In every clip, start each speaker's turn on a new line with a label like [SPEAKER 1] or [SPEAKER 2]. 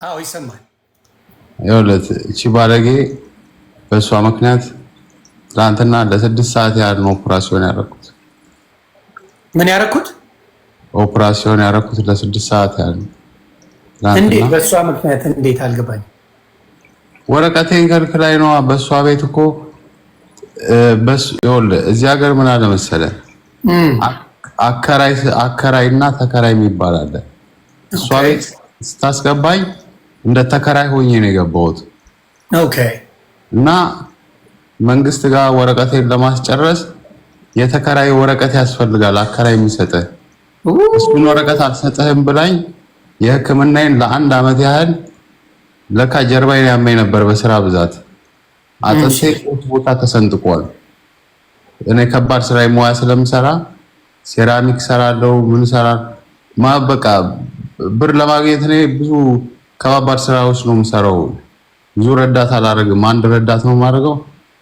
[SPEAKER 1] አዎ ይሰማል።
[SPEAKER 2] ይኸውልህ እቺ ባለጌ በእሷ ምክንያት ትናንትና ለ6 ሰዓት ያህል ነው ኦፕራሲዮን ያደረኩት።
[SPEAKER 1] ምን ያደረኩት?
[SPEAKER 2] ኦፕራሲዮን ያደረኩት ለ6 ሰዓት ያህል ነው።
[SPEAKER 1] እንዴት? በእሷ ምክንያት እንዴት አልገባኝ።
[SPEAKER 2] ወረቀቴን ከልክላኝ ነው። በእሷ ቤት እኮ ይኸውልህ እዚህ ሀገር ምን አለ መሰለህ፣ አከራይና ተከራይ የሚባል አለ። እሷ ቤት ስታስገባኝ እንደ ተከራይ ሆኜ ነው የገባሁት።
[SPEAKER 1] ኦኬ።
[SPEAKER 2] እና መንግስት ጋር ወረቀቴን ለማስጨረስ የተከራይ ወረቀት ያስፈልጋል፣ አከራይ የሚሰጥህ እሱን ወረቀት አልሰጥህም ብላኝ የሕክምናዬን ለ1 ዓመት ያህል ለካ ጀርባዬን ያመኝ ነበር በስራ ብዛት። አጥንቴ ቦታ ተሰንጥቋል። እኔ ከባድ ስራ ሙያ ስለምሰራ ሴራሚክ ሰራለው፣ ምን ሰራ በቃ ብር ለማግኘት እኔ ብዙ ከባባድ ስራዎች ነው የምሰራው። ብዙ ረዳት አላደርግም፣ አንድ ረዳት ነው የማደርገው።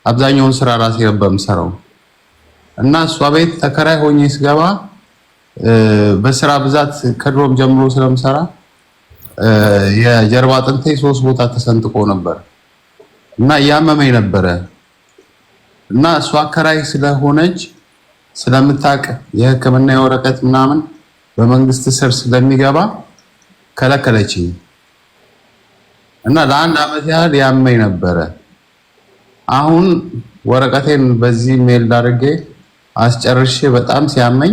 [SPEAKER 2] አብዛኛውን ስራ ራሴ ነበር የምሰራው። እና እሷ ቤት ተከራይ ሆኜ ስገባ በስራ ብዛት ከድሮም ጀምሮ ስለምሰራ የጀርባ አጥንቴ 3 ቦታ ተሰንጥቆ ነበር እና እያመመኝ ነበረ። እና እሷ አከራይ ስለሆነች ስለምታውቅ የሕክምና ወረቀት ምናምን በመንግስት ስር ስለሚገባ ከለከለችኝ እና ለ1 ዓመት ያህል ያመኝ ነበረ። አሁን ወረቀቴን በዚህ ሜል አድርጌ አስጨርሼ በጣም ሲያመኝ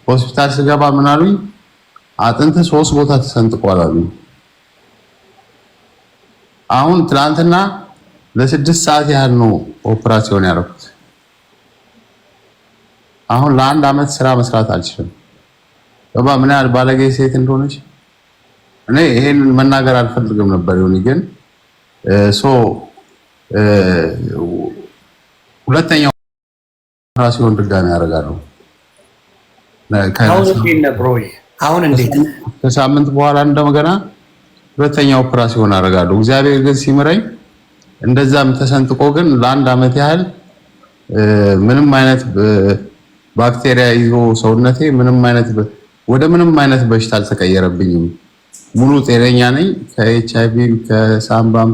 [SPEAKER 2] ሆስፒታል ስገባ ምን አሉኝ? አጥንት 3 ቦታ ተሰንጥቋል አሉኝ። አሁን ትናንትና ለ6 ሰዓት ያህል ነው ኦፕራሲዮን ያደረኩት። አሁን ለ1 ዓመት ስራ መስራት አልችልም። በባ ምን ያህል ባለጌ ሴት እንደሆነች እኔ ይሄንን መናገር አልፈልግም ነበር። ይሁን ግን ሁለተኛው ኦፕራሲዮን ድጋሚ ያደርጋሉ።
[SPEAKER 1] አሁን እንዴት
[SPEAKER 2] ከሳምንት በኋላ እንደገና ሁለተኛው ኦፕራሲዮን አደርጋለሁ። እግዚአብሔር ግን ሲምረኝ እንደዛም ተሰንጥቆ ግን ለ1 ዓመት ያህል ምንም አይነት ባክቴሪያ ይዞ ሰውነቴ ወደ ምንም አይነት በሽታ አልተቀየረብኝም። ሙሉ ጤነኛ ነኝ። ከኤችአይቪ ከሳምባም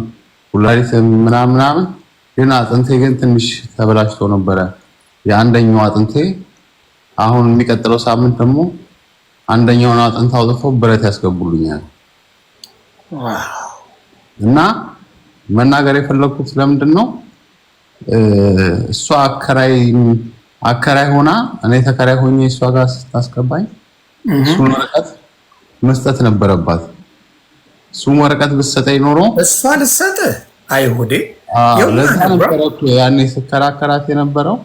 [SPEAKER 2] ኩላሊትም ምናምን ግን አጥንቴ ግን ትንሽ ተበላሽቶ ነበረ። የአንደኛው አጥንቴ አሁን የሚቀጥለው ሳምንት ደግሞ አንደኛውን አጥንት አውጥቶ ብረት ያስገቡልኛል። እና መናገር የፈለኩት ለምንድን ነው እሷ አከራይ ሆና እኔ ተከራይ ሆኜ እሷ ጋር ስታስገባኝ እሱን ወረቀት መስጠት ነበረባት። እሱን ወረቀት ብትሰጠኝ ኖሮ
[SPEAKER 1] እሷ ልትሰጥ አይሁዴ
[SPEAKER 2] ለዛ ነበር ያኔ ስከራከራት የነበረው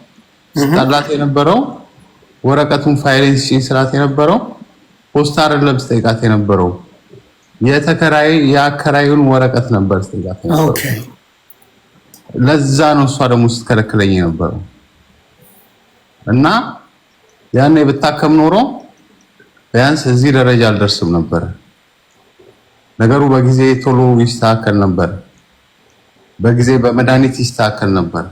[SPEAKER 2] ስጣላት የነበረው ወረቀቱን ፋይሌንስ ስላት የነበረው ፖስታር ለብስጠይቃት የነበረው የአከራዩን ወረቀት ነበር ስጠይቃት የነበረው።
[SPEAKER 1] ኦኬ።
[SPEAKER 2] ለዛ ነው እሷ ደግሞ ስትከለክለኝ የነበረው። እና ያኔ ብታከም ኖሮ ቢያንስ እዚህ ደረጃ አልደርስም ነበር። ነገሩ በጊዜ ቶሎ ይስተካከል ነበር። በጊዜ በመድኃኒት ይስተካከል ነበር።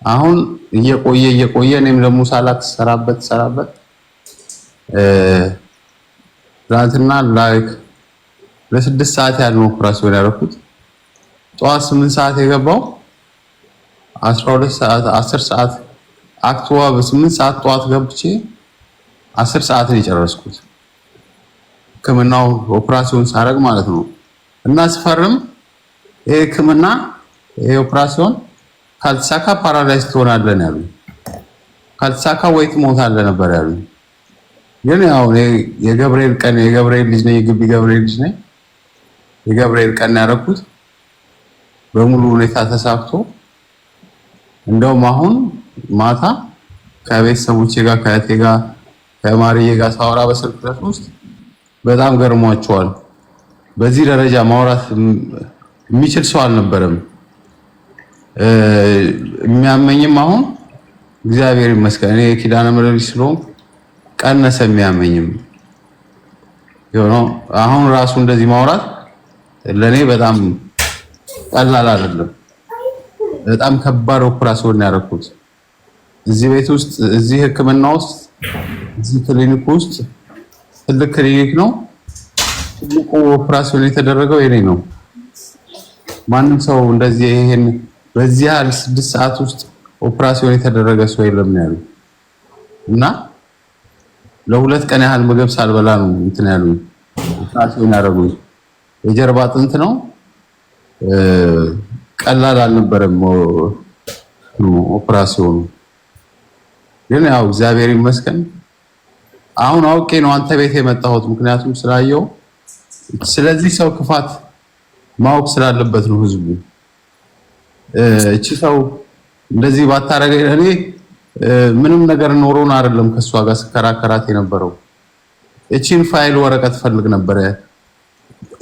[SPEAKER 2] አሁን እየቆየ እኔም ደግሞ ሳላክ ሰራበት ትናንትና ለ6 ሰዓት ያህል ነው ኦፕራሲዮን ያደረኩት። ጠዋት 8 ሰዓት የገባው 12 ሰዓት 10 ሰዓት አክቱዋ በ8 ሰዓት ጠዋት ገብቼ 10 ሰዓት ነው የጨረስኩት። ሕክምናው ኦፕራሲዮን ሳረግ ማለት ነው። እና ስፈርም ይሄ ሕክምና ይሄ ኦፕራሲዮን ካልተሳካ ፓራላይዝ ትሆናለህ ያሉኝ፣ ካልተሳካ ወይ ትሞታለህ ነበር ያሉኝ። ግን ያው የገብርኤል ልጅ ነኝ፣ የግቢ ገብርኤል ልጅ ነኝ። የገብርኤል ቀን ያደረኩት በሙሉ ሁኔታ ተሳክቶ እንደውም አሁን ማታ ከቤተሰቦቼ ጋር ከእቴ ጋር ከማርዬ ጋር ሳወራ በስልክ ውስጥ በጣም ገርሟቸዋል። በዚህ ደረጃ ማውራት የሚችል ሰው አልነበረም። የሚያመኝም አሁን እግዚአብሔር ይመስገን እኔ ኪዳነ ምሕረት ስለሆንኩ ቀነሰ። የሚያመኝም አሁን ራሱ እንደዚህ ማውራት ለኔ በጣም ቀላል አይደለም። በጣም ከባድ ኦፕራሲዮን ያደረኩት እዚህ ቤት ውስጥ እዚህ ሕክምና ውስጥ እዚህ ክሊኒክ ውስጥ ትልቅ ክሊኒክ ነው። ትልቁ ኦፕራሲዮን የተደረገው የኔ ነው። ማንም ሰው እንደዚህ ይሄን በዚህ ያህል 6 ሰዓት ውስጥ ኦፕራሲዮን የተደረገ ሰው የለም ነው ያሉት። እና ለ2 ቀን ያህል ምግብ ሳልበላ ነው እንትን ያሉኝ ኦፕራሲዮን ያደረጉኝ። የጀርባ አጥንት ነው፣ ቀላል አልነበረም ኦፕራሲዮኑ። ግን ያው እግዚአብሔር ይመስገን አሁን አውቄ ነው አንተ ቤት የመጣሁት፣ ምክንያቱም ስላየው ስለዚህ ሰው ክፋት ማወቅ ስላለበት ነው ህዝቡ። እቺ ሰው እንደዚህ ባታረገ እኔ ምንም ነገር ኖሮን አይደለም ከሷ ጋር ስከራከራት የነበረው። እቺን ፋይል ወረቀት ፈልግ ነበር።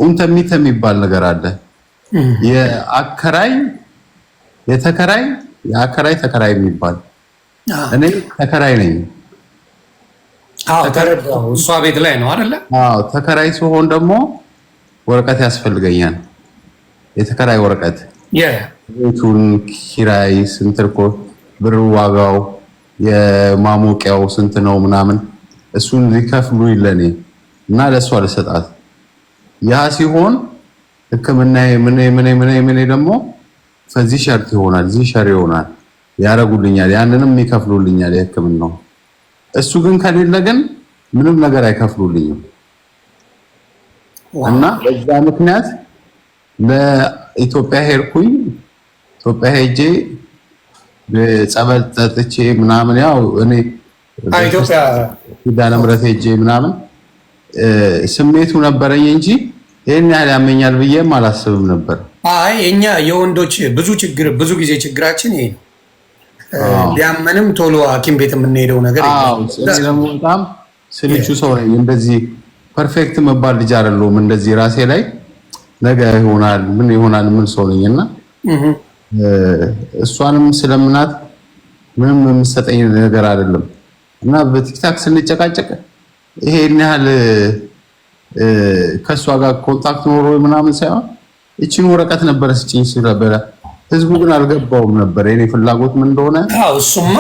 [SPEAKER 2] ኡንተሚት የሚባል ነገር አለ። የአከራይ ተከራይ የሚባል እኔ ተከራይ ነኝ።
[SPEAKER 1] ተከራው እሷ ቤት ላይ ነው አይደለ?
[SPEAKER 2] ተከራይ ሲሆን ደግሞ ወረቀት ያስፈልገኛል። የተከራይ ወረቀት ቤቱን ኪራይ ስንት ብር ዋጋው የማሞቂያው ስንት ነው ምናምን እሱን ሊከፍሉ ይለኔ እና ለሷ ለሰጣት ያ ሲሆን ህክምና ምን ደግሞ ፈዚህ ሸርት ይሆናል እዚህ ሸር ይሆናል ያረጉልኛል። ያንንም ይከፍሉልኛል የህክምናው። እሱ ግን ከሌለ ግን ምንም ነገር አይከፍሉልኝም። እና በዛ ምክንያት ለኢትዮጵያ ሄድኩኝ። ኢትዮጵያ ሄጄ ጸበል ጠጥቼ ምናምን ያው እኔ
[SPEAKER 1] ኢትዮጵያ
[SPEAKER 2] ኪዳነ ምሕረት ሄጄ ምናምን ስሜቱ ነበረኝ እንጂ ይሄን ያህል ያመኛል ብዬም አላስብም ነበር።
[SPEAKER 1] አይ እኛ የወንዶች ብዙ ጊዜ ችግራችን ይሄ ነው። ቢያመንም ቶሎ ሐኪም ቤት የምንሄደው ነገር
[SPEAKER 2] ደግሞ በጣም ስልቹ ሰው ነኝ። እንደዚህ ፐርፌክት መባል ልጅ አይደለሁም። እንደዚህ ራሴ ላይ ነገ ይሆናል ምን ሰው ነኝና እሷንም ስለምናት ምንም የምትሰጠኝ ነገር አይደለም። እና በቲክታክ ስንጨቃጨቅ ይሄን ያህል ከሷ ጋር ኮንታክት ኖሮ ምናምን ሳይሆን እቺን ወረቀት ነበር ስጭኝ ስለበለ ህዝቡ ግን አልገባውም ነበር የኔ ፍላጎት ምን እንደሆነ።
[SPEAKER 1] እሱማ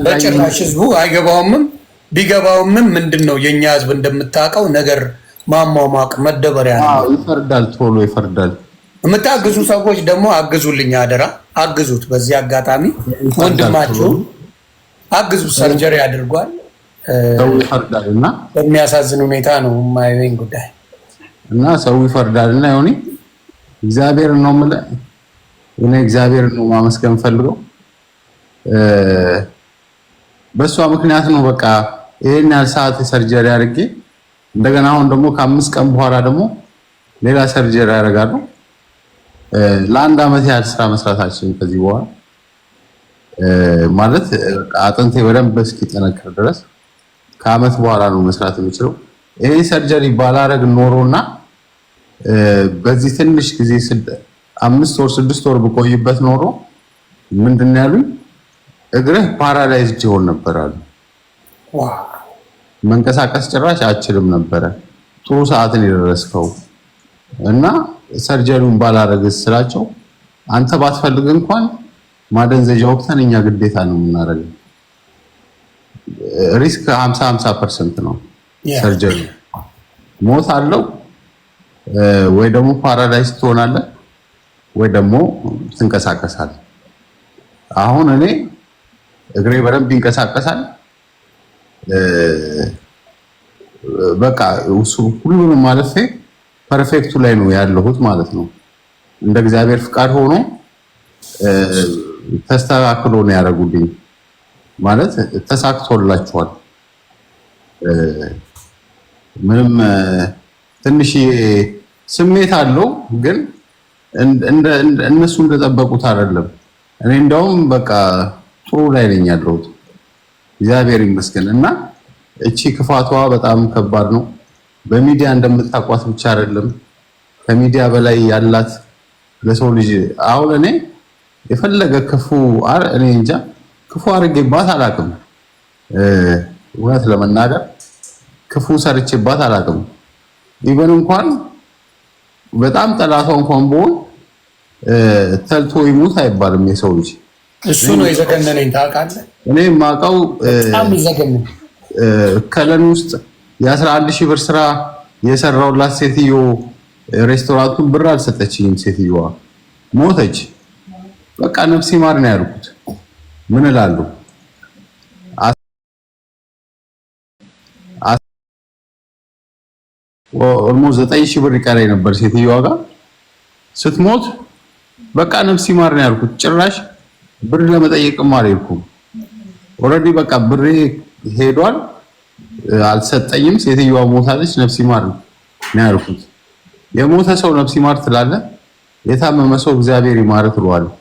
[SPEAKER 1] በጭራሽ ህዝቡ አይገባውም። ቢገባውም ምንድነው የኛ ህዝብ እንደምታውቀው ነገር ማሟሟቅ መደበሪያ ነው።
[SPEAKER 2] ይፈርዳል፣ ቶሎ ይፈርዳል።
[SPEAKER 1] የምታግዙ ሰዎች ደግሞ አግዙልኝ፣ አደራ አግዙት። በዚህ አጋጣሚ ወንድማችሁ አግዙት። ሰርጀሪ አድርጓል።
[SPEAKER 2] ሰው ይፈርዳልና
[SPEAKER 1] በሚያሳዝን ሁኔታ ነው የማይወኝ ጉዳይ
[SPEAKER 2] እና ሰው ይፈርዳልና ይሁን እግዚአብሔር ነው ማለት እኔ እግዚአብሔር ነው ማመስገን ፈልገው በሷ ምክንያት ነው። በቃ ይሄን ያህል ሰዓት ሰርጀሪ አድርጌ እንደገና አሁን ደግሞ ከ5 ቀን በኋላ ደግሞ ሌላ ሰርጀሪ አደርጋለሁ። ለአንድ አመት ያህል ስራ መስራታችን ከዚህ በኋላ ማለት አጥንቴ በደንብ እስኪጠነክር ድረስ ከአመት በኋላ ነው መስራት የምችለው። ይሄ ሰርጀሪ ባላረግ ኖሮና በዚህ ትንሽ ጊዜ 5 ወር 6 ወር ብቆይበት ኖሮ ምንድነው ያሉኝ እግርህ ፓራላይዝድ ይሆን ነበር አሉ። መንቀሳቀስ ጭራሽ አችልም ነበር። ጥሩ ሰዓትን የደረስከው እና ሰርጀሪውን ባላረግስ ስላቸው አንተ ባትፈልግ እንኳን ማደንዘዣ ወቅተን እኛ ግዴታ ነው የምናደርገው። ሪስክ 50% ነው ሰርጀሪ። ሞት አለው ወይ ደግሞ ፓራላይዝ ትሆናለህ ወይ ደግሞ ትንቀሳቀሳለህ። አሁን እኔ እግሬ በደንብ ይንቀሳቀሳል። በቃ ሁሉንም ማለፌ ፐርፌክቱ ላይ ነው ያለሁት ማለት ነው። እንደ እግዚአብሔር ፍቃድ ሆኖ ተስተካክሎ ነው ያደረጉልኝ ማለት ተሳክቶላችኋል። ምንም ትንሽ ስሜት አለው ግን እነሱ እንደጠበቁት አይደለም። እኔ እንደውም በቃ ጥሩ ላይ ነኝ ያለሁት እግዚአብሔር ይመስገን። እና እቺ ክፋቷ በጣም ከባድ ነው። በሚዲያ እንደምታቋት ብቻ አይደለም ከሚዲያ በላይ ያላት ለሰው ልጅ አሁን እኔ የፈለገ እኔ እንጃ ክፉ አድርጌባት አላውቅም። እውነት ለመናገር ክፉ ሰርቼባት አላውቅም። ኢቨን እንኳን በጣም ጠላቷ እንኳን ብሆን ተልቶ ይሙት አይባልም የሰው ልጅ።
[SPEAKER 1] እሱ ነው የዘገነነኝ ታውቃለህ።
[SPEAKER 2] እኔ የማውቀው
[SPEAKER 1] በጣም ይዘገነን
[SPEAKER 2] ከለን ውስጥ የ11,000 ብር ስራ የሰራውላት ሴትዮ ሬስቶራንቱን ብር አልሰጠችኝም። ሴትዮዋ ሞተች። በቃ ነፍስ ይማር ነው ያልኩት። ምን እላለሁ? ኦልሞስት 9000 ብር ይቀራይ ነበር ሴትዮዋ ጋር ስትሞት። በቃ ነፍስ ይማር ነው ያልኩት። ጭራሽ ብር ለመጠየቅም አልሄድኩም። ኦልሬዲ በቃ ብሬ ሄዷል፣ አልሰጠኝም። ሴትዮዋ ሞታለች፣ ነፍስ ይማር ነው ያልኩት። የሞተ ሰው ነፍስ ይማር ትላለህ፣ የታመመ ሰው እግዚአብሔር ይማር ትለዋለህ።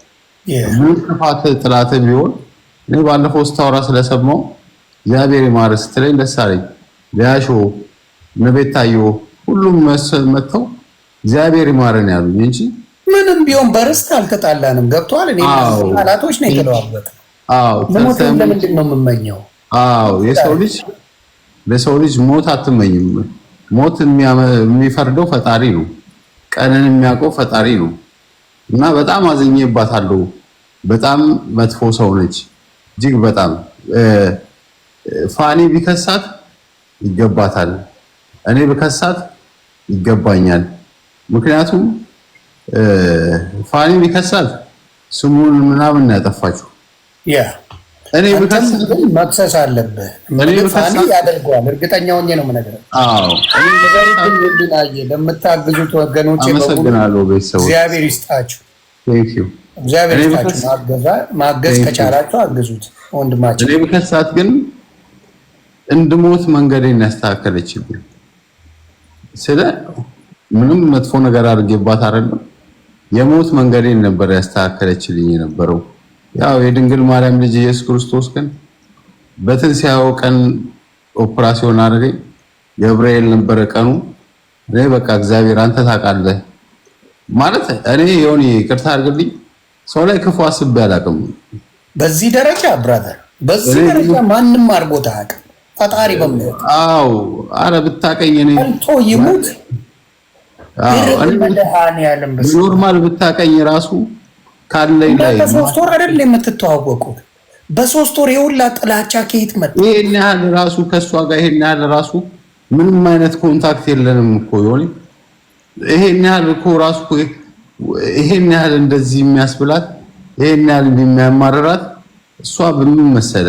[SPEAKER 2] ምን ክፋት ጥላት ቢሆን እኔ ባለፈው ስታወራ ስለሰማው እግዚአብሔር ይማር ስትለኝ ደስ አለኝ። ሊያሾ ነቤታዮ ሁሉም መተው እግዚአብሔር ይማረን ያሉኝ እንጂ ምንም
[SPEAKER 1] ቢሆን በርስት አልተጣላንም። ገብቷል። እኔ ቃላቶች ነው የተለዋወጠ። ሞት ለምንድን ነው የምመኘው?
[SPEAKER 2] ለሰው ልጅ ሞት አትመኝም። ሞት የሚፈርደው ፈጣሪ ነው። ቀንን የሚያውቀው ፈጣሪ ነው። እና በጣም አዝኜባታለሁ። በጣም መጥፎ ሰው ነች፣ እጅግ በጣም ፋኒ ቢከሳት ይገባታል፣ እኔ ብከሳት ይገባኛል። ምክንያቱም ፋኒ ቢከሳት ስሙን ምናምን ያጠፋችው እኔ ብከሳት
[SPEAKER 1] መክሰስ አለብህ። ፋኒ ያደርገዋል፣ እርግጠኛ ሆኜ ነው የምነግርህ። ለምታግዙት ወገኖቼ
[SPEAKER 2] አመሰግናለሁ። ቤተሰቦች
[SPEAKER 1] እግዚአብሔር ይስጣችሁ፣ እግዚአብሔር ይስጣችሁ። ማገዝ ከቻላችሁ አግዙት ወንድማችን።
[SPEAKER 2] እኔ ብከሳት ግን እንድሞት መንገዴን ያስተካከለችብኝ ስለ ምንም መጥፎ ነገር አድርጌባት አይደለም። የሞት መንገዴን ነበር ያስተካከለችልኝ የነበረው። ያው የድንግል ማርያም ልጅ ኢየሱስ ክርስቶስ ግን በትንሣኤው ቀን ኦፕራሲዮን አድርገኝ። ገብርኤል ነበረ ቀኑ። እኔ በቃ እግዚአብሔር አንተ ታውቃለህ ማለት እኔ የሆነ ይቅርታ አድርግልኝ፣ ሰው ላይ ክፉ አስቤ አላውቅም።
[SPEAKER 1] በዚህ ደረጃ ብራዘር፣ በዚህ ደረጃ ማንም አድርጎት አያውቅም። ፈጣሪ በሚያውቅ
[SPEAKER 2] አረ ብታቀኝ እኔ
[SPEAKER 1] አንቶ ይሙት
[SPEAKER 2] ኖርማል ብታቀኝ ራሱ ካለኝ ላይ
[SPEAKER 1] በ3 ወር አይደል የምትተዋወቁት? በ3 ወር የሁላ ጥላቻ ከየት መጣ?
[SPEAKER 2] ይሄን ያህል ራሱ ከሷ ጋር ይሄን ያህል ራሱ ምንም አይነት ኮንታክት የለንም እኮ ይሆን። ይሄን ያህል እኮ ራሱ ይሄን ያህል እንደዚህ የሚያስብላት ይሄን ያህል የሚያማርራት እሷ በምን መሰለ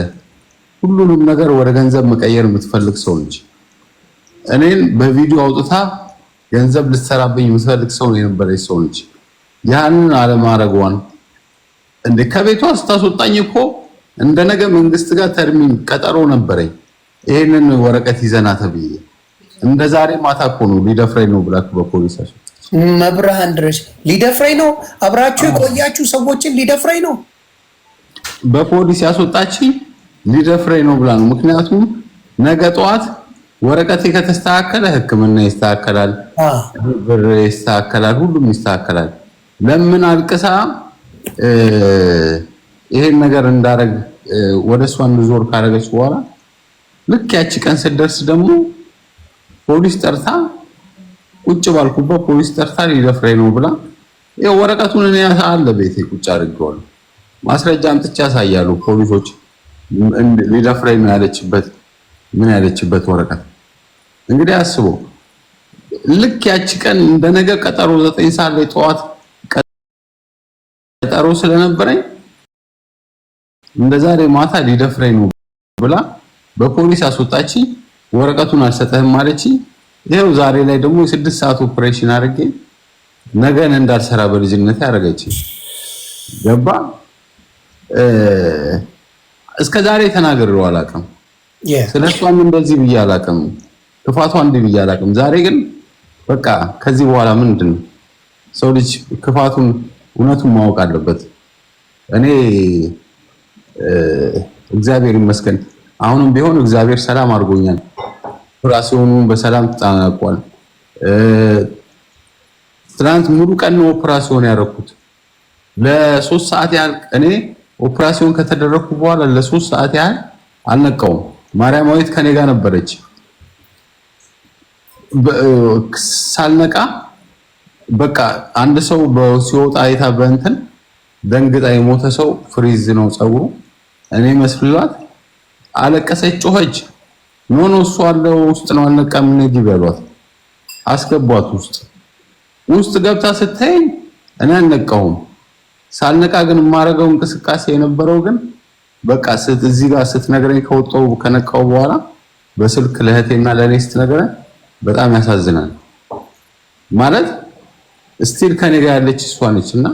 [SPEAKER 2] ሁሉንም ነገር ወደ ገንዘብ መቀየር የምትፈልግ ሰው እንጂ እኔን በቪዲዮ አውጥታ ገንዘብ ልትሰራብኝ የምትፈልግ ሰው የነበረች ሰው እንጂ ያንን አለማረጓን እንደ ከቤቷ ስታስወጣኝ እኮ እንደነገ መንግስት ጋር ተርሚን ቀጠሮ ነበረኝ። ይሄንን ወረቀት ይዘና ተብዬ እንደ ዛሬ ማታ እኮ ነው ሊደፍረኝ ነው ብላ በፖሊስ አስወጣች።
[SPEAKER 1] መብርሃን ድረስ ሊደፍረኝ ነው። አብራችሁ የቆያችሁ ሰዎችን ሊደፍረኝ ነው
[SPEAKER 2] በፖሊስ ያስወጣችኝ። ሊደፍረኝ ነው ብላ ነው። ምክንያቱም ነገ ጠዋት ወረቀቴ ከተስተካከለ ሕክምና ይስተካከላል፣ ብር ይስተካከላል፣ ሁሉም ይስተካከላል። ለምን አልቅሳ ይሄን ነገር እንዳረግ ወደ እሷ እንዞር ካረገች በኋላ ልክ ያቺ ቀን ስትደርስ ደግሞ ፖሊስ ጠርታ ቁጭ ባልኩበት ፖሊስ ጠርታ ሊደፍረኝ ነው ብላ ይሄ ወረቀቱን እኔ አለ ቤቴ ቁጭ አድርጌዋለሁ። ማስረጃ አምጥቼ ያሳያሉ ፖሊሶች ሊደፍረኝ ነው ያለችበት ምን ያለችበት ወረቀት። እንግዲህ አስቦ ልክ ያቺ ቀን እንደነገ ቀጠሮ 9 ሰዓት ላይ ጠዋት ቀጠሮ ስለነበረኝ እንደዛሬ ማታ ሊደፍረኝ ነው ብላ በፖሊስ አስወጣች። ወረቀቱን አልሰጠህም ማለች። ይሄው ዛሬ ላይ ደግሞ የ6 ሰዓት ኦፕሬሽን አድርጌ ነገን እንዳልሰራ በልጅነት ያደረገች ገባ። እስከ ዛሬ ተናግሬው አላውቅም። ስለሷም እንደዚህ ብዬ አላውቅም። ክፋቷ እንዲህ ብዬ አላውቅም። ዛሬ ግን በቃ ከዚህ በኋላ ምንድነው ሰው ልጅ ክፋቱን እውነቱን ማወቅ አለበት። እኔ እግዚአብሔር ይመስገን አሁንም ቢሆን እግዚአብሔር ሰላም አድርጎኛል። ኦፕራሲዮኑን በሰላም ተጠናቋል። ትናንት ሙሉ ቀን ነው ኦፕራሲዮን ያደረኩት። ለ3 ሰዓት ያህል እኔ ኦፕራሲዮን ከተደረኩ በኋላ ለ3 ሰዓት ያህል አልነቃውም። ማርያማዊት ከኔ ጋር ነበረች። ሳልነቃ በቃ አንድ ሰው ሲወጣ አይታ በእንትን ደንግጣ የሞተ ሰው ፍሪዝ ነው ፀጉሩ እኔ መስሏት አለቀሰች፣ ጮኸች። ኖ እሱ አለው ውስጥ ነው አልነቃም ነጊ በሏት። አስገቧት ውስጥ ገብታ ስታይ እኔ አልነቃሁም። ሳልነቃ ግን የማረገው እንቅስቃሴ የነበረው ግን በቃ እዚህ ጋር ስትነግረኝ ከነቃው በኋላ በስልክ ለእህቴና ለኔ ስትነግረኝ በጣም ያሳዝናል። ማለት ስቲል ከኔ ጋር ያለች እሷ ነችና